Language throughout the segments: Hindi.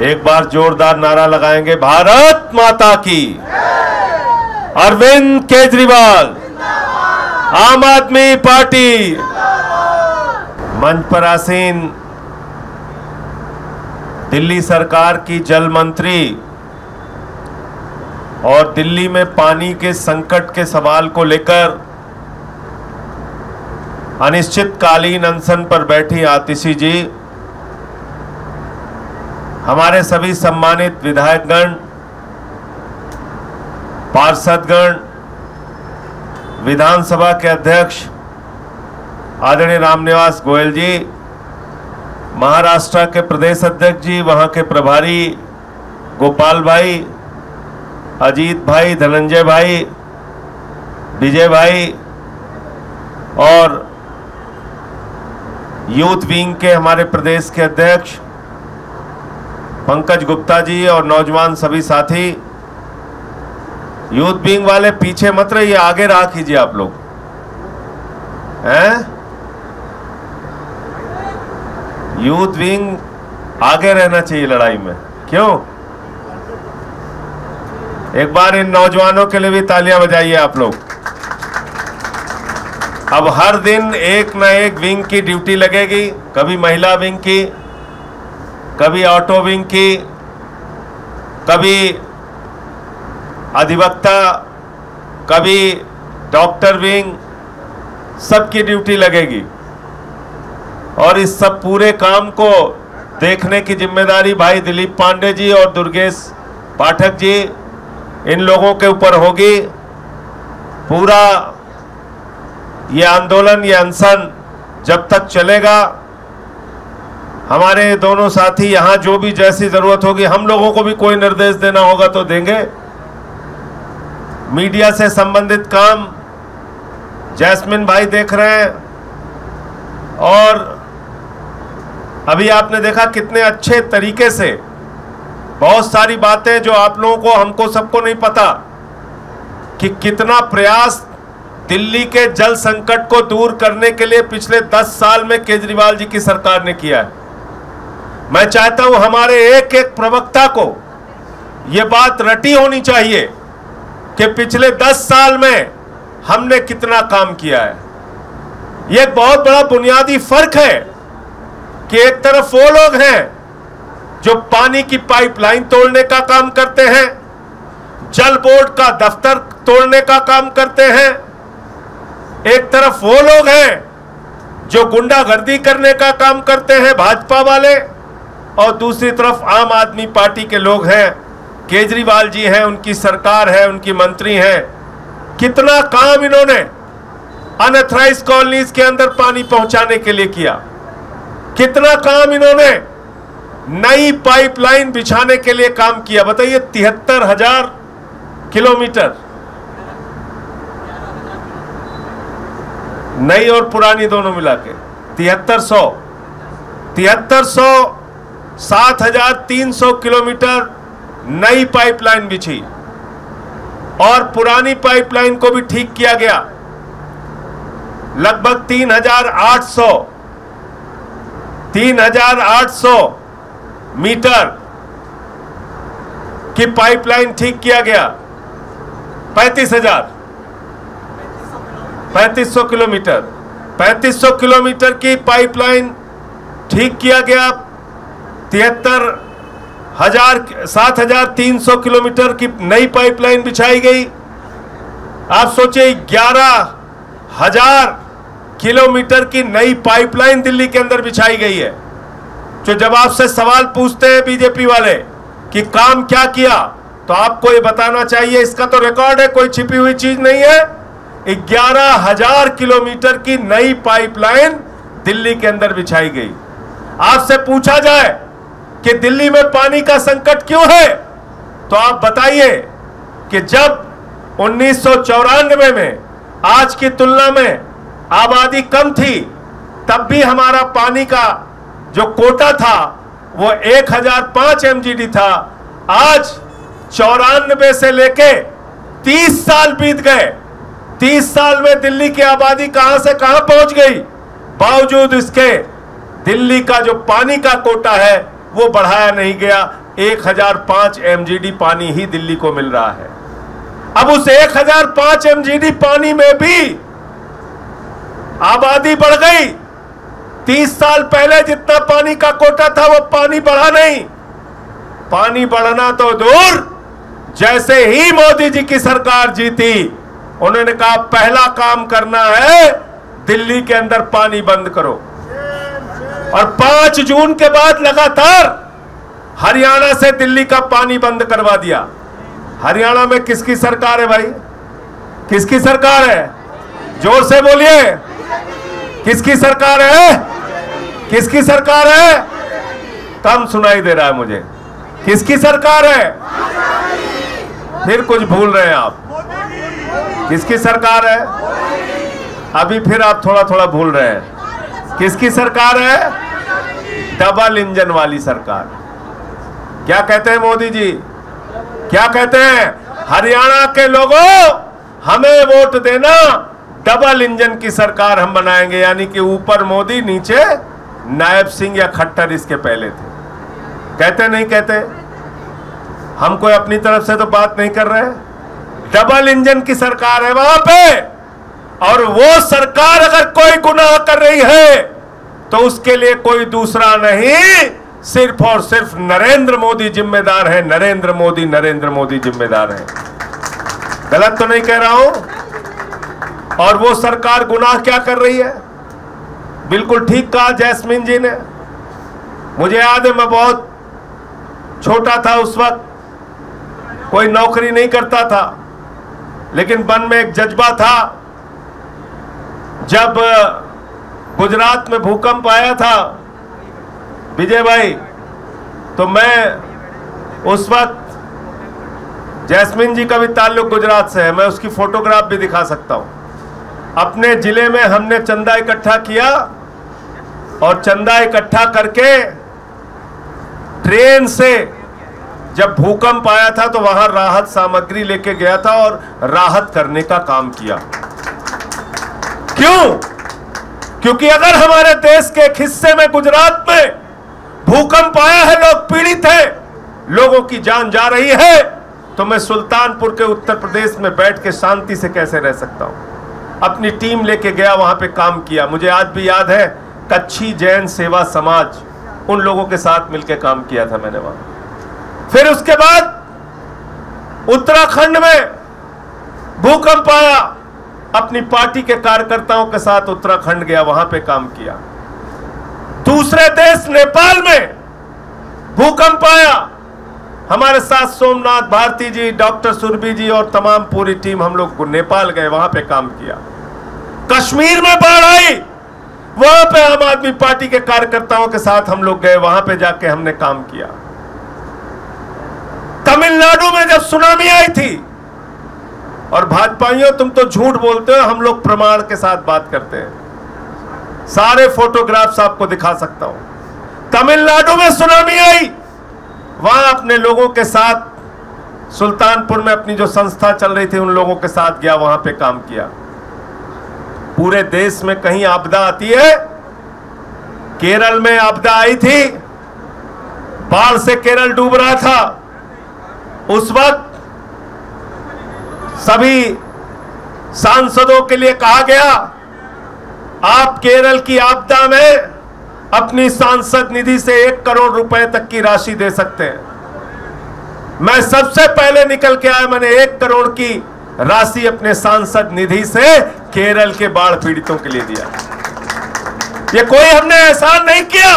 एक बार जोरदार नारा लगाएंगे, भारत माता की। अरविंद केजरीवाल, आम आदमी पार्टी। मंच पर आसीन दिल्ली सरकार की जल मंत्री और दिल्ली में पानी के संकट के सवाल को लेकर अनिश्चितकालीन अनशन पर बैठी आतिशी जी, हमारे सभी सम्मानित विधायकगण, पार्षदगण, विधानसभा के अध्यक्ष आदरणीय रामनिवास गोयल जी, महाराष्ट्र के प्रदेश अध्यक्ष जी, वहां के प्रभारी गोपाल भाई, अजीत भाई, धनंजय भाई, विजय भाई और यूथ विंग के हमारे प्रदेश के अध्यक्ष पंकज गुप्ता जी और नौजवान सभी साथी। यूथ विंग वाले पीछे मत रहिए, आगे रहा कीजिए आप लोग हैं। यूथ विंग आगे रहना चाहिए लड़ाई में, क्यों? एक बार इन नौजवानों के लिए भी तालियां बजाइए आप लोग। अब हर दिन एक न एक विंग की ड्यूटी लगेगी, कभी महिला विंग की, कभी ऑटो विंग की, कभी अधिवक्ता, कभी डॉक्टर विंग, सबकी ड्यूटी लगेगी। और इस सब पूरे काम को देखने की जिम्मेदारी भाई दिलीप पांडे जी और दुर्गेश पाठक जी, इन लोगों के ऊपर होगी। पूरा ये आंदोलन, ये अनशन जब तक चलेगा, हमारे दोनों साथी यहाँ जो भी जैसी जरूरत होगी, हम लोगों को भी कोई निर्देश देना होगा तो देंगे। मीडिया से संबंधित काम जैस्मिन भाई देख रहे हैं, और अभी आपने देखा कितने अच्छे तरीके से बहुत सारी बातें जो आप लोगों को, हमको सबको नहीं पता कि कितना प्रयास दिल्ली के जल संकट को दूर करने के लिए पिछले 10 साल में केजरीवाल जी की सरकार ने किया है। मैं चाहता हूं हमारे एक एक प्रवक्ता को यह बात रटी होनी चाहिए कि पिछले 10 साल में हमने कितना काम किया है। यह एक बहुत बड़ा बुनियादी फर्क है कि एक तरफ वो लोग हैं जो पानी की पाइपलाइन तोड़ने का काम करते हैं, जल बोर्ड का दफ्तर तोड़ने का काम करते हैं, एक तरफ वो लोग हैं जो गुंडागर्दी करने का काम करते हैं भाजपा वाले, और दूसरी तरफ आम आदमी पार्टी के लोग हैं, केजरीवाल जी हैं, उनकी सरकार है, उनकी मंत्री हैं। कितना काम इन्होंने अनऑथराइज्ड कॉलोनीज के अंदर पानी पहुंचाने के लिए किया, कितना काम इन्होंने नई पाइपलाइन बिछाने के लिए काम किया। बताइए, 73,000 किलोमीटर, नई और पुरानी दोनों मिला के 7300, 7,300 किलोमीटर नई पाइपलाइन बिछी, और पुरानी पाइपलाइन को भी ठीक किया गया। लगभग 3,800 मीटर की पाइपलाइन ठीक किया गया। 3500 किलोमीटर, 3500 किलोमीटर की पाइपलाइन ठीक किया गया। 7,300 किलोमीटर की नई पाइपलाइन बिछाई गई। आप सोचिए, 11,000 किलोमीटर की नई पाइपलाइन दिल्ली के अंदर बिछाई गई है। जो जब आपसे सवाल पूछते हैं बीजेपी वाले कि काम क्या किया, तो आपको ये बताना चाहिए, इसका तो रिकॉर्ड है, कोई छिपी हुई चीज नहीं है। 11,000 किलोमीटर की नई पाइपलाइन दिल्ली के अंदर बिछाई गई। आपसे पूछा जाए कि दिल्ली में पानी का संकट क्यों है, तो आप बताइए कि जब 1994 में आज की तुलना में आबादी कम थी, तब भी हमारा पानी का जो कोटा था वो 1005 MGD था। आज 94 से लेके 30 साल बीत गए। 30 साल में दिल्ली की आबादी कहां से कहां पहुंच गई। बावजूद इसके दिल्ली का जो पानी का कोटा है वो बढ़ाया नहीं गया। 1005 MGD पानी ही दिल्ली को मिल रहा है। अब उस 1005 MGD पानी में भी आबादी बढ़ गई। 30 साल पहले जितना पानी का कोटा था वो पानी बढ़ा नहीं। पानी बढ़ना तो दूर, जैसे ही मोदी जी की सरकार जीती उन्होंने कहा पहला काम करना है दिल्ली के अंदर पानी बंद करो। और 5 जून के बाद लगातार हरियाणा से दिल्ली का पानी बंद करवा दिया। हरियाणा में किसकी सरकार है भाई? किसकी सरकार है? जोर से बोलिए, किसकी सरकार है? किसकी सरकार है? कम सुनाई दे रहा है मुझे। किसकी सरकार है? फिर कुछ भूल रहे हैं आप। किसकी सरकार है? अभी फिर आप थोड़ा थोड़ा भूल रहे हैं। किसकी सरकार है? डबल इंजन वाली सरकार। क्या कहते हैं मोदी जी? क्या कहते हैं? हरियाणा के लोगों, हमें वोट देना, डबल इंजन की सरकार हम बनाएंगे। यानी कि ऊपर मोदी, नीचे नायब सिंह या खट्टर इसके पहले थे। कहते नहीं कहते? हम कोई अपनी तरफ से तो बात नहीं कर रहे। डबल इंजन की सरकार है वहां पे। और वो सरकार अगर कोई गुनाह कर रही है तो उसके लिए कोई दूसरा नहीं, सिर्फ और सिर्फ नरेंद्र मोदी जिम्मेदार है। नरेंद्र मोदी जिम्मेदार है। गलत तो नहीं कह रहा हूं? और वो सरकार गुनाह क्या कर रही है? बिल्कुल ठीक कहा जैस्मिन जी ने। मुझे याद है, मैं बहुत छोटा था उस वक्त, कोई नौकरी नहीं करता था, लेकिन मन में एक जज्बा था। जब गुजरात में भूकंप आया था विजय भाई, तो मैं उस वक्त, जैस्मिन जी का भी ताल्लुक गुजरात से है, मैं उसकी फोटोग्राफ भी दिखा सकता हूं। अपने जिले में हमने चंदा इकट्ठा किया और चंदा इकट्ठा करके ट्रेन से जब भूकंप आया था तो वहां राहत सामग्री लेके गया था और राहत करने का काम किया। क्यों? क्योंकि अगर हमारे देश के एक हिस्से में, गुजरात में भूकंप आया है, लोग पीड़ित हैं, लोगों की जान जा रही है, तो मैं सुल्तानपुर के उत्तर प्रदेश में बैठ के शांति से कैसे रह सकता हूं? अपनी टीम लेके गया, वहां पे काम किया। मुझे आज भी याद है, कच्छी जैन सेवा समाज, उन लोगों के साथ मिलकर काम किया था मैंने वहां। फिर उसके बाद उत्तराखंड में भूकंप आया, अपनी पार्टी के कार्यकर्ताओं के साथ उत्तराखंड गया, वहां पे काम किया। दूसरे देश नेपाल में भूकंप आया, हमारे साथ सोमनाथ भारती जी, डॉक्टर सुरभि जी और तमाम पूरी टीम, हम लोग नेपाल गए, वहां पे काम किया। कश्मीर में बाढ़ आई, वहां पे आम आदमी पार्टी के कार्यकर्ताओं के साथ हम लोग गए, वहां पे जाके हमने काम किया। तमिलनाडु में जब सुनामी आई थी, और भाजपाइयों तुम तो झूठ बोलते हो, हम लोग प्रमाण के साथ बात करते हैं, सारे फोटोग्राफ्स आपको दिखा सकता हूं। तमिलनाडु में सुनामी आई, वहां अपने लोगों के साथ, सुल्तानपुर में अपनी जो संस्था चल रही थी उन लोगों के साथ गया, वहां पे काम किया। पूरे देश में कहीं आपदा आती है, केरल में आपदा आई थी, बाढ़ से केरल डूब रहा था। उस वक्त सभी सांसदों के लिए कहा गया, आप केरल की आपदा में अपनी सांसद निधि से 1 करोड़ रुपए तक की राशि दे सकते हैं। मैं सबसे पहले निकल के आया, मैंने 1 करोड़ की राशि अपने सांसद निधि से केरल के बाढ़ पीड़ितों के लिए दिया। ये कोई हमने एहसान नहीं किया।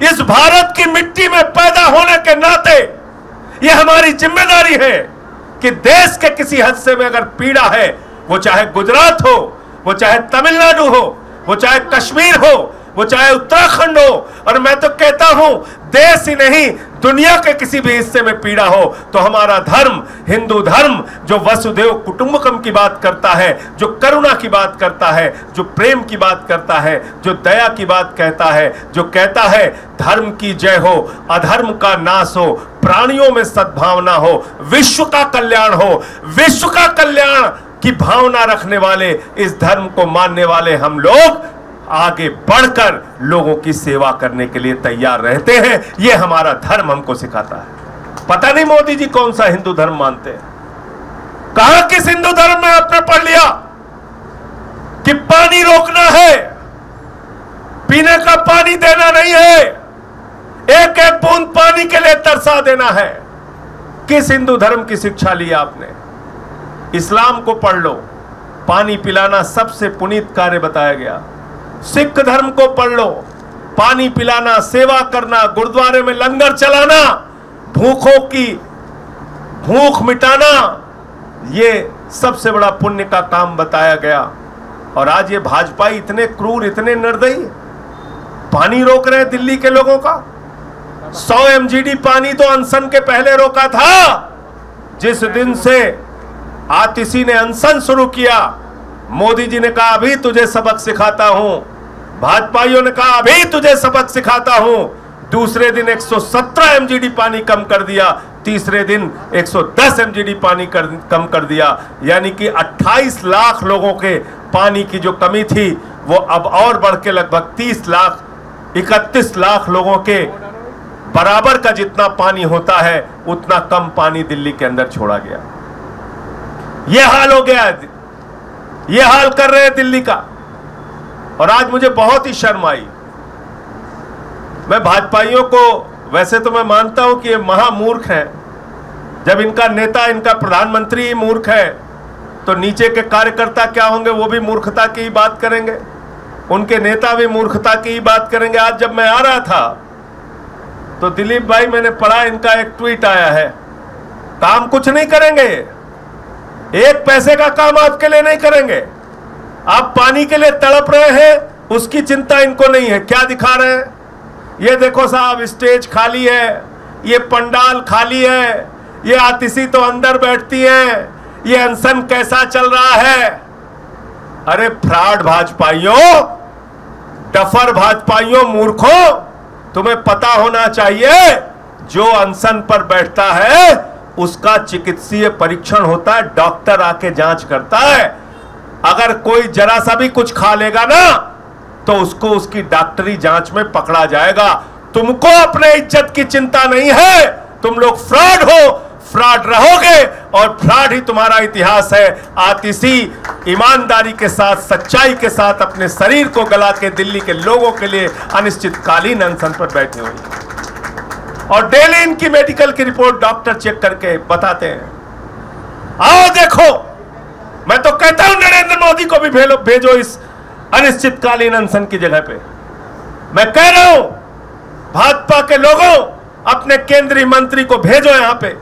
इस भारत की मिट्टी में पैदा होने के नाते ये हमारी जिम्मेदारी है कि देश के किसी हिस्से में अगर पीड़ा है, वो चाहे गुजरात हो, वो चाहे तमिलनाडु हो, वो चाहे कश्मीर हो, वो चाहे उत्तराखंड हो, और मैं तो कहता हूं देश ही नहीं दुनिया के किसी भी हिस्से में पीड़ा हो, तो हमारा धर्म, हिंदू धर्म, जो वसुदेव कुटुंबकम की बात करता है, जो करुणा की बात करता है, जो प्रेम की बात करता है, जो दया की बात कहता है, जो कहता है धर्म की जय हो, अधर्म का नाश हो, प्राणियों में सद्भावना हो, विश्व का कल्याण हो, विश्व का कल्याण की भावना रखने वाले, इस धर्म को मानने वाले हम लोग आगे बढ़कर लोगों की सेवा करने के लिए तैयार रहते हैं। यह हमारा धर्म हमको सिखाता है। पता नहीं मोदी जी कौन सा हिंदू धर्म मानते हैं। कहां किस हिंदू धर्म में आपने पढ़ लिया कि पानी रोकना है, पीने का पानी देना नहीं है, एक एक बूंद पानी के लिए तरसा देना है। किस हिंदू धर्म की शिक्षा ली आपने? इस्लाम को पढ़ लो, पानी पिलाना सबसे पुनीत कार्य बताया गया। सिख धर्म को पढ़ लो, पानी पिलाना, सेवा करना, गुरुद्वारे में लंगर चलाना, भूखों की भूख मिटाना, ये सबसे बड़ा पुण्य का काम बताया गया। और आज ये भाजपा इतने क्रूर, इतने निर्दयी, पानी रोक रहे हैं दिल्ली के लोगों का। 100 MGD पानी तो अनशन के पहले रोका था। जिस दिन से आतिशी ने अनशन शुरू किया, मोदी जी ने कहा अभी तुझे सबक सिखाता हूं, भाजपाइयों ने कहा अभी तुझे सबक सिखाता हूं। दूसरे दिन 117 MGD पानी कम कर दिया, तीसरे दिन 110 MGD पानी कम कर दिया। यानी कि 28 लाख लोगों के पानी की जो कमी थी वो अब और बढ़ के लगभग 31 लाख लोगों के बराबर का जितना पानी होता है उतना कम पानी दिल्ली के अंदर छोड़ा गया। यह हाल हो गया, यह हाल कर रहे हैं दिल्ली का। और आज मुझे बहुत ही शर्म आई। मैं भाजपाइयों को, वैसे तो मैं मानता हूं कि ये महामूर्ख हैं। जब इनका नेता, इनका प्रधानमंत्री ही मूर्ख है तो नीचे के कार्यकर्ता क्या होंगे? वो भी मूर्खता की ही बात करेंगे, उनके नेता भी मूर्खता की ही बात करेंगे। आज जब मैं आ रहा था तो दिलीप भाई, मैंने पढ़ा इनका एक ट्वीट आया है, काम कुछ नहीं करेंगे, एक पैसे का काम आपके लिए नहीं करेंगे। आप पानी के लिए तड़प रहे हैं, उसकी चिंता इनको नहीं है। क्या दिखा रहे हैं? ये देखो साहब, स्टेज खाली है, ये पंडाल खाली है, ये आतिशी तो अंदर बैठती है, ये अनशन कैसा चल रहा है। अरे फ्रॉड भाजपाइयों, डफर भाजपाइयों, मूर्खों, तुम्हें पता होना चाहिए जो अनशन पर बैठता है उसका चिकित्सीय परीक्षण होता है, डॉक्टर आके जांच करता है। अगर कोई जरा सा भी कुछ खा लेगा ना तो उसको उसकी डॉक्टरी जांच में पकड़ा जाएगा। तुमको अपने इज्जत की चिंता नहीं है, तुम लोग फ्रॉड हो, फ्रॉड रहोगे और फ्रॉड ही तुम्हारा इतिहास है। आतिशी ईमानदारी के साथ, सच्चाई के साथ अपने शरीर को गला के दिल्ली के लोगों के लिए अनिश्चितकालीन अनशन पर बैठे हुए और डेली इनकी मेडिकल की रिपोर्ट डॉक्टर चेक करके बताते हैं। आओ देखो, मैं तो कहता हूं नरेंद्र मोदी को भी भेजो इस अनिश्चितकालीन अनशन की जगह पे। मैं कह रहा हूं भाजपा के लोगों, अपने केंद्रीय मंत्री को भेजो यहां पे,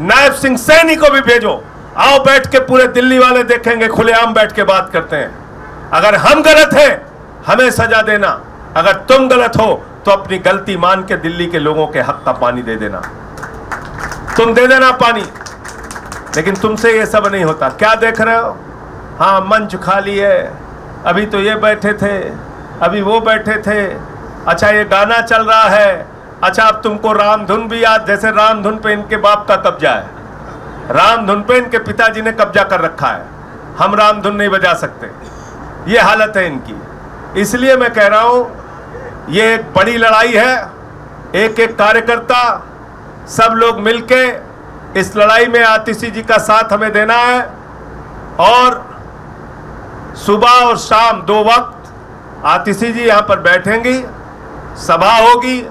नायब सिंह सैनी को भी भेजो। आओ बैठ के पूरे दिल्ली वाले देखेंगे, खुलेआम बैठ के बात करते हैं। अगर हम गलत हैं हमें सजा देना, अगर तुम गलत हो तो अपनी गलती मान के दिल्ली के लोगों के हक का पानी दे देना। तुम दे देना पानी, लेकिन तुमसे ये सब नहीं होता। क्या देख रहे हो? हाँ, मंच खाली है, अभी तो ये बैठे थे, अभी वो बैठे थे, अच्छा ये गाना चल रहा है, अच्छा अब तुमको रामधुन भी याद, जैसे रामधुन पे इनके बाप का कब्जा है, रामधुन पे इनके पिताजी ने कब्जा कर रखा है, हम रामधुन नहीं बजा सकते। ये हालत है इनकी। इसलिए मैं कह रहा हूं ये एक बड़ी लड़ाई है। एक एक कार्यकर्ता, सब लोग मिलके इस लड़ाई में आतिशी जी का साथ हमें देना है। और सुबह और शाम 2 वक्त आतिशी जी यहां पर बैठेंगी, सभा होगी,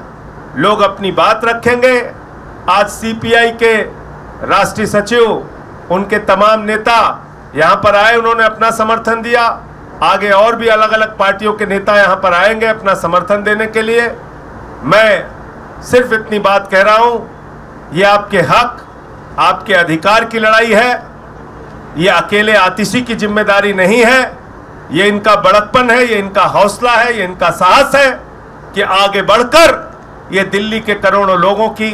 लोग अपनी बात रखेंगे। आज सीपीआई के राष्ट्रीय सचिव, उनके तमाम नेता यहां पर आए, उन्होंने अपना समर्थन दिया। आगे और भी अलग अलग पार्टियों के नेता यहां पर आएंगे अपना समर्थन देने के लिए। मैं सिर्फ इतनी बात कह रहा हूं, ये आपके हक, आपके अधिकार की लड़ाई है। ये अकेले आतिशी की जिम्मेदारी नहीं है, ये इनका बड़कपन है, ये इनका हौसला है, ये इनका साहस है कि आगे बढ़कर ये दिल्ली के करोड़ों लोगों की,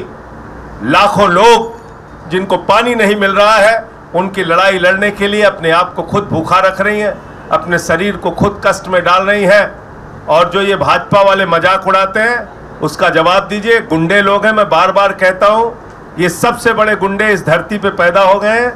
लाखों लोग जिनको पानी नहीं मिल रहा है, उनकी लड़ाई लड़ने के लिए अपने आप को खुद भूखा रख रही हैं, अपने शरीर को खुद कष्ट में डाल रही हैं। और जो ये भाजपा वाले मजाक उड़ाते हैं उसका जवाब दीजिए। गुंडे लोग हैं, मैं बार बार कहता हूं, ये सबसे बड़े गुंडे इस धरती पे पैदा हो गए हैं।